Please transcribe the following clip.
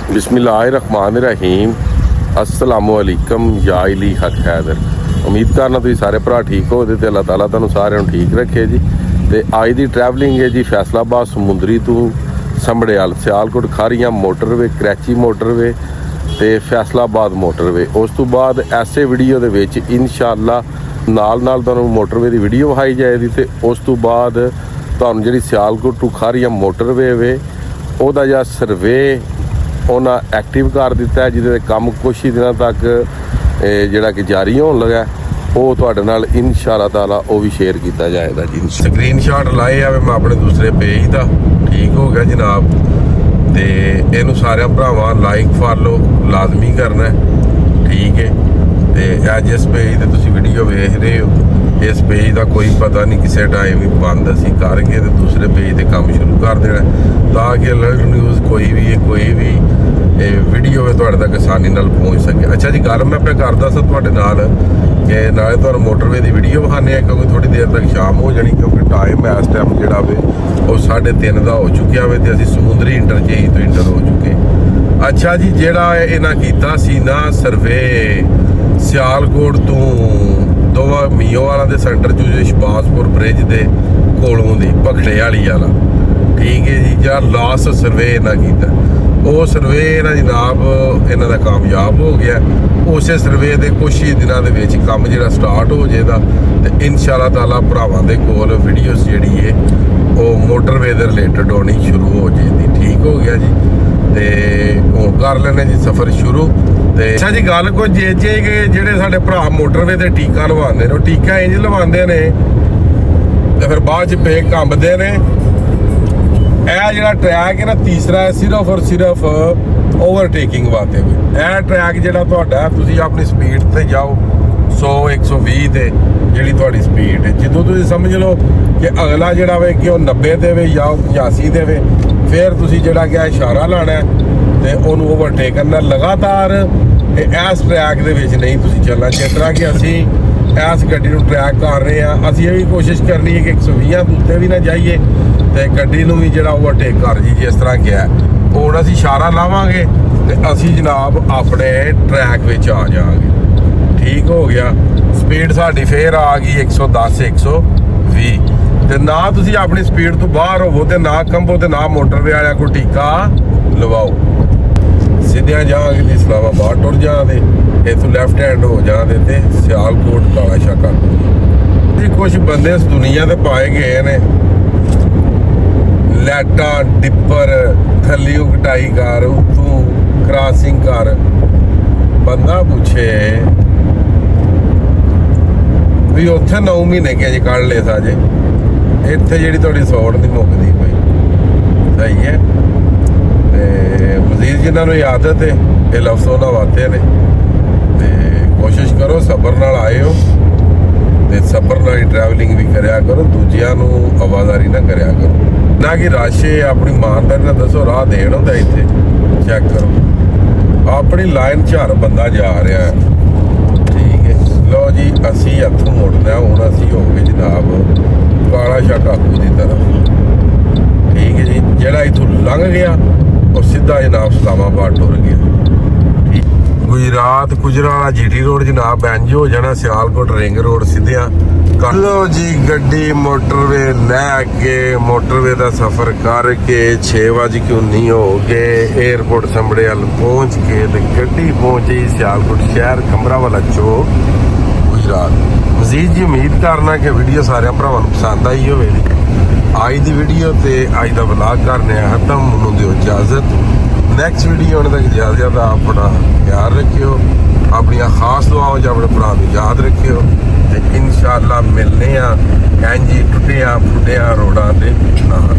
बिस्मिल्लाहिर्रहमानिर्रहीम अस्सलामुअलैकुम या अली हक हैदर। उम्मीद करना तुसीं सारे भरा ठीक हो ते अल्लाह ताला तुहानूं सारिਆਂ ਨੂੰ ठीक रखे जी। ते अज दी ट्रैवलिंग है जी फैसलाबाद समुंदरी तो संबड़ेयाल सियालकोट खारियां मोटरवे करैची मोटरवे ते फैसलाबाद मोटरवे। उस तो बाद ऐसे वीडियो दे विच इंशाअल्लाह नाल तुहानूं मोटरवे दी वीडियो विखाई जाएगी। ते उस तो बाद तुहानूं जिहड़ी सियालकोट टू खारियां मोटरवे वे ਉਹਦਾ ਜਿਹੜਾ ਸਰਵੇ ਉਹਨਾਂ ਐਕਟਿਵ ਕਰ ਦਿੱਤਾ ਹੈ, ਜਿਹਦੇ ਕੰਮ ਕੁਛ ਹੀ ਦਿਨਾਂ ਤੱਕ ਜਿਹੜਾ ਕਿ ਜਾਰੀ ਹੋਣ ਲੱਗਾ। ਉਹ ਤੁਹਾਡੇ ਨਾਲ ਇਨਸ਼ਾਅੱਲਾ ਤਾਲਾ ਉਹ ਵੀ ਸ਼ੇਅਰ ਕੀਤਾ ਜਾਏਗਾ ਜੀ। ਸਕਰੀਨਸ਼ਾਟ ਲਾਏ ਆ ਮੈਂ ਆਪਣੇ ਦੂਸਰੇ ਪੇਜ ਦਾ, ਠੀਕ ਹੋ ਗਿਆ ਜਨਾਬ। ਤੇ ਇਹਨੂੰ ਸਾਰਿਆਂ ਭਰਾਵਾਂ ਲਾਈਕ ਫਾਲੋ ਲਾਜ਼ਮੀ ਕਰਨਾ, ਠੀਕ ਹੈ। ਤੇ ਅੱਜ ਇਸ ਪੇਜ ਤੇ ਤੁਸੀਂ ਵੀਡੀਓ ਵੇਖ ਰਹੇ ਹੋ, ਇਸ ਪੇਜ ਦਾ ਕੋਈ ਪਤਾ ਨਹੀਂ ਕਿਸੇ ਟਾਈਮ ਵੀ ਬੰਦ ਅਸੀਂ ਕਰਕੇ ਤੇ ਦੂਸਰੇ ਪੇਜ ਤੇ ਕੰਮ ਸ਼ੁਰੂ ਕਰ ਦੇਣਾ, ਤਾਂ ਕਿ ਅਲਰਟ ਨਿਊਜ਼ ਕੋਈ ਵੀ ਵੀਡੀਓ ਹੈ ਤੁਹਾਡੇ ਤੱਕ ਆਸਾਨੀ ਨਾਲ ਪਹੁੰਚ ਸਕੇ। ਅੱਛਾ ਜੀ, ਗੱਲ ਮੈਂ ਕਰਦਾ ਸੀ ਤੁਹਾਡੇ ਨਾਲ ਕਿ ਨਾਲੇ ਤੁਹਾਨੂੰ ਮੋਟਰਵੇ ਦੀ ਵੀਡੀਓ ਵਿਖਾਉਂਦੇ ਆ, ਕਿਉਂਕਿ ਥੋੜੀ ਦੇਰ ਤੱਕ ਸ਼ਾਮ ਹੋ ਜਾਣੀ, ਕਿਉਂਕਿ ਟਾਈਮ ਇਸ ਟਾਈਮ ਜਿਹੜਾ ਵੇ ਉਹ 3:30 ਦਾ ਹੋ ਚੁੱਕਿਆ ਵੇ ਤੇ ਅਸੀਂ ਸਮੁੰਦਰੀ ਇੰਟਰਚੇਂਜ ਤੋਂ ਇੰਟਰ ਹੋ ਚੁੱਕੇ। ਅੱਛਾ ਜੀ, ਜਿਹੜਾ ਇਹਨਾਂ ਕੀਤਾ ਸੀ ਨਾ ਸਰਵੇ ਸਿਆਲਕੋਟ ਤੋਂ ਦੋਵਾ ਮੀਓਵਾਲਾ ਦੇ ਸੈਂਟਰ ਚ ਸ਼ਬਾਜ਼ਪੁਰ ਬ੍ਰਿਜ ਦੇ ਕੋਲੋਂ ਦੀ ਭਖੜੇ ਵਾਲੀ ਵਾਲਾ, ਠੀਕ ਹੈ ਜੀ। ਜਿਹੜਾ ਲਾਸਟ ਸਰਵੇ ਇਹਨਾਂ ਕੀਤਾ, ਉਹ ਸਰਵੇ ਇਹਨਾਂ ਜਨਾਬ ਇਹਨਾਂ ਦਾ ਕਾਮਯਾਬ ਹੋ ਗਿਆ। ਉਸੇ ਸਰਵੇ ਦੇ ਕੁਛ ਹੀ ਦਿਨਾਂ ਦੇ ਵਿੱਚ ਕੰਮ ਜਿਹੜਾ ਸਟਾਰਟ ਹੋ ਜਾਏਗਾ ਤੇ ਇਨਸ਼ਾਅੱਲਾ ਤਾਲਾ ਭਰਾਵਾਂ ਦੇ ਕੋਲ ਵੀਡੀਓਜ਼ ਜਿਹੜੀ ਹੈ ਉਹ ਮੋਟਰਵੇ ਦੇ ਰਿਲੇਟਡ ਹੋਣੀ ਸ਼ੁਰੂ ਹੋ ਜਾਏਗੀ, ਠੀਕ ਹੋ ਗਿਆ ਜੀ। ਤੇ ਹੁਣ ਕਰ ਲੈਣੇ ਜੀ ਸਫ਼ਰ ਸ਼ੁਰੂ। ਤੇ ਅੱਛਾ ਜੀ, ਗੱਲ ਕੋਈ ਜੇ ਕਿ ਜਿਹੜੇ ਸਾਡੇ ਭਰਾ ਮੋਟਰਵੇ ਤੇ ਟੀਕਾ ਲਵਾਉਂਦੇ ਨੇ, ਉਹ ਟੀਕਾ ਇੰਜ ਲਵਾਉਂਦੇ ਨੇ ਤੇ ਫਿਰ ਬਾਅਦ ਚ ਪੇ ਕੰਬਦੇ ਨੇ। ਇਹ ਜਿਹੜਾ ਟਰੈਕ ਹੈ ਨਾ ਤੀਸਰਾ ਹੈ, ਸਿਰਫ ਔਰ ਸਿਰਫ ਓਵਰਟੇਕਿੰਗ ਵਾਸਤੇ ਵੀ। ਇਹ ਟਰੈਕ ਜਿਹੜਾ ਤੁਹਾਡਾ, ਤੁਸੀਂ ਆਪਣੀ ਸਪੀਡ ਤੇ ਜਾਓ 100 120 ਤੇ ਜਿਹੜੀ ਤੁਹਾਡੀ ਸਪੀਡ ਹੈ, ਜਦੋਂ ਤੁਸੀਂ ਸਮਝ ਲਓ ਕਿ ਅਗਲਾ ਜਿਹੜਾ ਵੇ ਕਿ ਉਹ 90 ਤੇ ਵੇ ਜਾਂ 85 ਤੇ ਵੇ, ਫਿਰ ਤੁਸੀਂ ਜਿਹੜਾ ਕਿ ਇਸ਼ਾਰਾ ਲਾਣਾ ਤੇ ਉਹਨੂੰ ਓਵਰਟੇਕ ਕਰਨਾ ਲਗਾਤਾਰ। ਇਸ ਟਰੈਕ ਦੇ ਵਿੱਚ ਨਹੀਂ ਤੁਸੀਂ ਚੱਲਣਾ। ਜਿਸ ਤਰ੍ਹਾਂ ਕਿ ਅਸੀਂ ਇਸ ਗੱਡੀ ਨੂੰ ਟਰੈਕ ਕਰ ਰਹੇ ਹਾਂ, ਅਸੀਂ ਇਹ ਵੀ ਕੋਸ਼ਿਸ਼ ਕਰਨੀ ਹੈ ਕਿ 120 ਤੋਂ ਉੱਤੇ ਵੀ ਨਾ ਜਾਈਏ ਤੇ ਗੱਡੀ ਨੂੰ ਵੀ ਜਿਹੜਾ ਓਵਰਟੇਕ ਕਰ ਜੀ। ਜਿਸ ਤਰ੍ਹਾਂ ਗਿਆ ਹੁਣ ਅਸੀਂ ਇਸ਼ਾਰਾ ਲਾਵਾਂਗੇ ਤੇ ਅਸੀਂ ਜਨਾਬ ਆਪਣੇ ਟਰੈਕ ਵਿੱਚ ਆ ਜਾਵਾਂਗੇ, ਠੀਕ ਹੋ ਗਿਆ। ਸਪੀਡ ਸਾਡੀ ਫੇਰ ਆ ਗਈ 110 120 ਤੇ ਨਾ ਤੁਸੀਂ ਆਪਣੀ ਸਪੀਡ ਤੋਂ ਬਾਹਰ ਹੋਵੋ ਤੇ ਨਾ ਕੰਬੋ ਤੇ ਨਾ ਮੋਟਰਵੇ ਵਾਲਿਆਂ ਕੋਲ ਟੀਕਾ ਲਵਾਓ। ਸਿੱਧਿਆਂ ਜਾਵਾਂਗੇ ਤੇ ਇਸਲਾਮਾਬਾਦ ਟੁਰ ਜਾਵਾਂਗੇ, ਇੱਥੋਂ ਲੈਫਟ ਹੈਂਡ ਹੋ ਜਾਵਾਂਗੇ ਤੇ ਸਿਆਲਕੋਟ ਕਾਲਾ ਸ਼ਾਕਾ ਜੀ। ਕੁਛ ਬੰਦੇ ਇਸ ਦੁਨੀਆ ਤੇ ਪਾਏ ਗਏ ਨੇ, ਲੈਟਾਂ ਡਿੱਪਰ ਥੱਲਿਓ ਕਟਾਈ ਕਰ ਉੱਤੋਂ ਕ੍ਰਾਸਿੰਗ ਕਰ। ਬੰਦਾ ਪੁੱਛੇ ਵੀ ਉੱਥੇ 9 ਮਹੀਨੇ ਕਿ ਕੱਢ ਲਏ ਸਾਜੇ, ਇੱਥੇ ਜਿਹੜੀ ਤੁਹਾਡੀ ਸੌੜ ਨਹੀਂ ਮੁੱਕਦੀ ਪਈ, ਸਹੀ ਹੈ। ਤੇ ਮਜ਼ੀਦ ਜਿਨ੍ਹਾਂ ਨੂੰ ਆਦਤ ਹੈ ਇਹ ਲਫ਼ਜ਼ ਉਹਨਾਂ ਵਾਸਤੇ ਨੇ। ਤੇ ਕੋਸ਼ਿਸ਼ ਕਰੋ ਸਬਰ ਨਾਲ ਆਏ ਹੋ ਤੇ ਸਬਰ ਨਾਲ ਹੀ ਟਰੈਵਲਿੰਗ ਵੀ ਕਰਿਆ ਕਰੋ, ਦੂਜਿਆਂ ਨੂੰ ਆਵਾਜ਼ਾਰੀ ਨਾ ਕਰਿਆ ਕਰੋ, ਨਾ ਕਿ ਰਾਸ਼ੇ ਆਪਣੀ ਇਮਾਨਦਾਰੀ ਨਾਲ ਦੱਸੋ ਰਾਹ ਦੇਣ ਹੁੰਦਾ। ਇੱਥੇ ਚੈੱਕ ਕਰੋ ਆਪਣੀ ਲਾਈਨ 'ਚ ਹਰ ਬੰਦਾ ਜਾ ਰਿਹਾ ਹੈ, ਠੀਕ ਹੈ। ਲਓ ਜੀ, ਅਸੀਂ ਇੱਥੋਂ ਮੁੜਨਾ ਹੁਣ, ਅਸੀਂ ਹੋ ਗਏ ਜਨਾਬ ਕਾਲਾ ਸ਼ਾਹ ਕਾਕੂ ਦੀ ਤਰਫ, ਠੀਕ ਹੈ ਜੀ। ਜਿਹੜਾ ਇੱਥੋਂ ਲੰਘ ਗਿਆ ਉਹ ਸਿੱਧਾ ਜਨਾਬ ਇਸਲਾਮਾਬਾਦ ਟੁਰ ਗਿਆ। ਗੁਜਰਾਤ ਗੁਜਰਾਲਾ ਜੀਟੀ ਰੋਡ ਜਨਾਬ ਇੰਜ ਹੋ ਜਾਣਾ, ਸਿਆਲਕੋਟ ਰਿੰਗ ਰੋਡ ਸਿੱਧਿਆਂ। ਲਓ ਜੀ, ਗੱਡੀ ਮੋਟਰਵੇ ਲੈ ਕੇ ਮੋਟਰਵੇ ਦਾ ਸਫ਼ਰ ਕਰਕੇ 6:19 ਹੋ ਗਏ ਏਅਰਪੋਰਟ ਸੰਬੜੇਵਾਲ ਪਹੁੰਚ ਕੇ ਤੇ ਗੱਡੀ ਪਹੁੰਚੀ ਸਿਆਲਕੋਟ ਸ਼ਹਿਰ ਕਮਰਾਵਾਲਾ ਚੌਕ ਗੁਜਰਾਤ। ਮਜ਼ੀਦ ਜੀ ਉਮੀਦ ਕਰਨਾ ਕਿ ਵੀਡੀਓ ਸਾਰਿਆਂ ਭਰਾਵਾਂ ਨੂੰ ਪਸੰਦ ਆਈ ਹੋਵੇਗੀ। ਅੱਜ ਦੀ ਵੀਡੀਓ ਤੇ ਅੱਜ ਦਾ ਵਲੌਗ ਕਰਨੇ ਆ ਖਤਮ, ਨੂੰ ਦਿਓ ਇਜਾਜ਼ਤ। ਨੈਕਸਟ ਵੀਡੀਓ ਆਉਣ ਤੱਕ ਜ਼ਿਆਦਾ ਆਪਣਾ ਖਿਆਲ ਰੱਖਿਓ, ਆਪਣੀਆਂ ਖਾਸ ਦੁਆਵਾਂ 'ਚ ਆਪਣੇ ਭਰਾ ਨੂੰ ਯਾਦ ਰੱਖਿਓ ਤੇ ਇਨਸ਼ਾਅੱਲਾ ਮਿਲਨੇ ਆ ਇੰਝ ਹੀ ਟੁੱਟਿਆਂ ਫੁੱਟਿਆਂ ਰੋਡਾਂ ਦੇ ਨਾਲ।